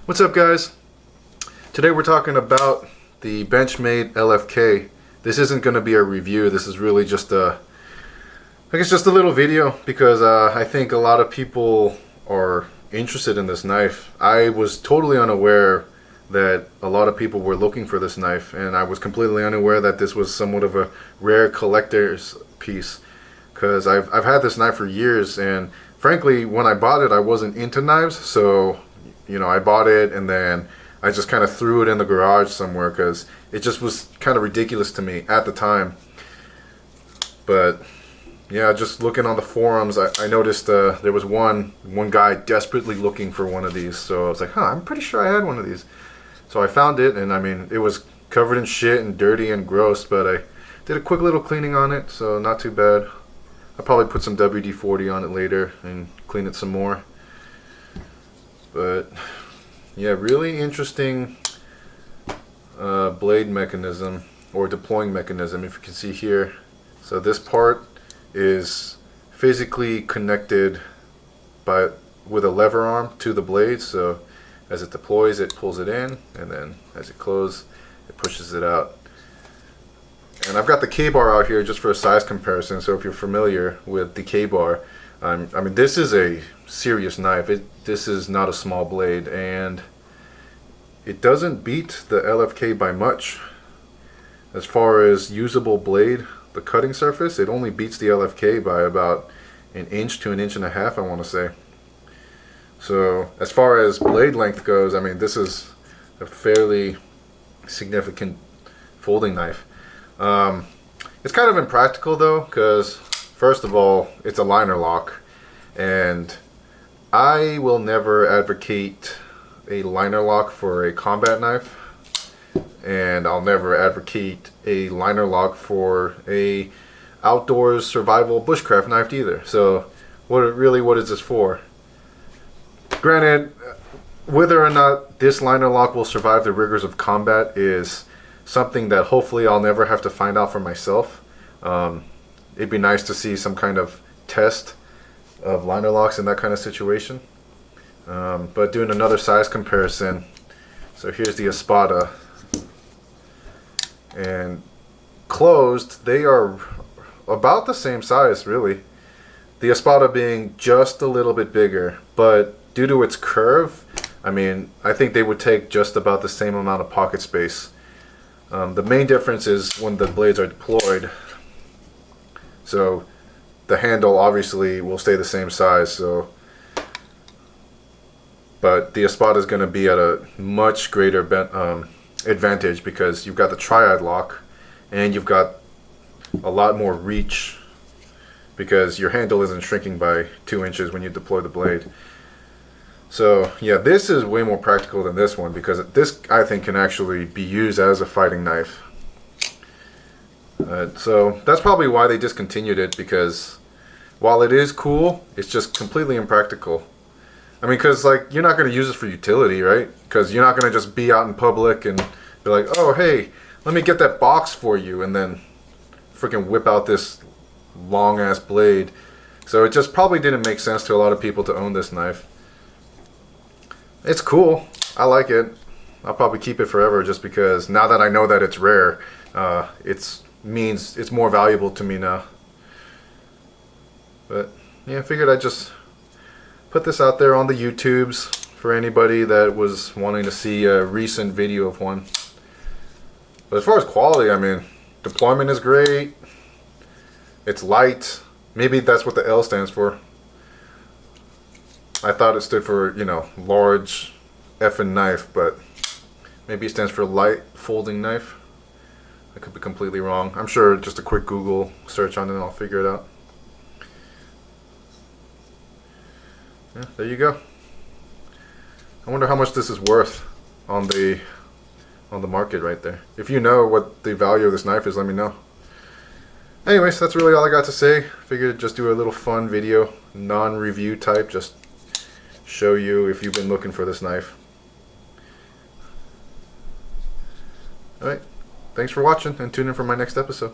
What's up, guys? Today we're talking about the Benchmade LFK. This isn't going to be a review. This is really just I guess just a little video because I think a lot of people are interested in this knife. I was totally unaware that a lot of people were looking for this knife, and I was completely unaware that this was somewhat of a rare collector's piece, because I've had this knife for years, and frankly, when I bought it, I wasn't into knives, so I bought it and then I just kind of threw it in the garage somewhere because it just was kind of ridiculous to me at the time. But yeah, just looking on the forums, I noticed there was one guy desperately looking for one of these. So I was like, I'm pretty sure I had one of these. So I found it, and I mean, it was covered in shit and dirty and gross, but I did a quick little cleaning on it, so not too bad. I'll probably put some WD-40 on it later and clean it some more. But yeah, really interesting blade mechanism or deploying mechanism, if you can see here. So this part is physically connected with a lever arm to the blade. So as it deploys, it pulls it in, and then as it closes, it pushes it out. And I've got the K-bar out here just for a size comparison. So if you're familiar with the K-bar, I mean, this is a serious knife. This is not a small blade, and it doesn't beat the LFK by much. As far as usable blade, the cutting surface, it only beats the LFK by about an inch to an inch and a half, I want to say. So as far as blade length goes, I mean, this is a fairly significant folding knife. It's kind of impractical though, because first of all, it's a liner lock, and I will never advocate a liner lock for a combat knife, and I'll never advocate a liner lock for a outdoors survival bushcraft knife either. So what is this for? Granted, whether or not this liner lock will survive the rigors of combat is something that hopefully I'll never have to find out for myself. It'd be nice to see some kind of test of liner locks in that kind of situation. But doing another size comparison, so here's the Espada, and closed, they are about the same size, really. The Espada being just a little bit bigger, but due to its curve, I mean, I think they would take just about the same amount of pocket space. The main difference is when the blades are deployed. So the handle obviously will stay the same size, but the Espada is going to be at a much greater advantage because you've got the triad lock, and you've got a lot more reach because your handle isn't shrinking by 2 inches when you deploy the blade. So yeah, this is way more practical than this one, because this, I think, can actually be used as a fighting knife. So that's probably why they discontinued it, because while it is cool, it's just completely impractical. I mean, because like, you're not going to use this for utility, right? Because you're not going to just be out in public and be like, oh hey, let me get that box for you, and then freaking whip out this long ass blade. So it just probably didn't make sense to a lot of people to own this knife. It's cool. I like it. I'll probably keep it forever, just because now that I know that it's rare, it means it's more valuable to me now. But yeah, I figured I'd just put this out there on the YouTubes for anybody that was wanting to see a recent video of one. But as far as quality, I mean, deployment is great. It's light. Maybe that's what the L stands for. I thought it stood for, large effing knife, but maybe it stands for light folding knife. I could be completely wrong. I'm sure just a quick Google search on it and I'll figure it out. Yeah, there you go. I wonder how much this is worth on the market right there. If you know what the value of this knife is, let me know. Anyways, that's really all I got to say. Figured just do a little fun video, non-review type, just show you if you've been looking for this knife. Alright, thanks for watching, and tune in for my next episode.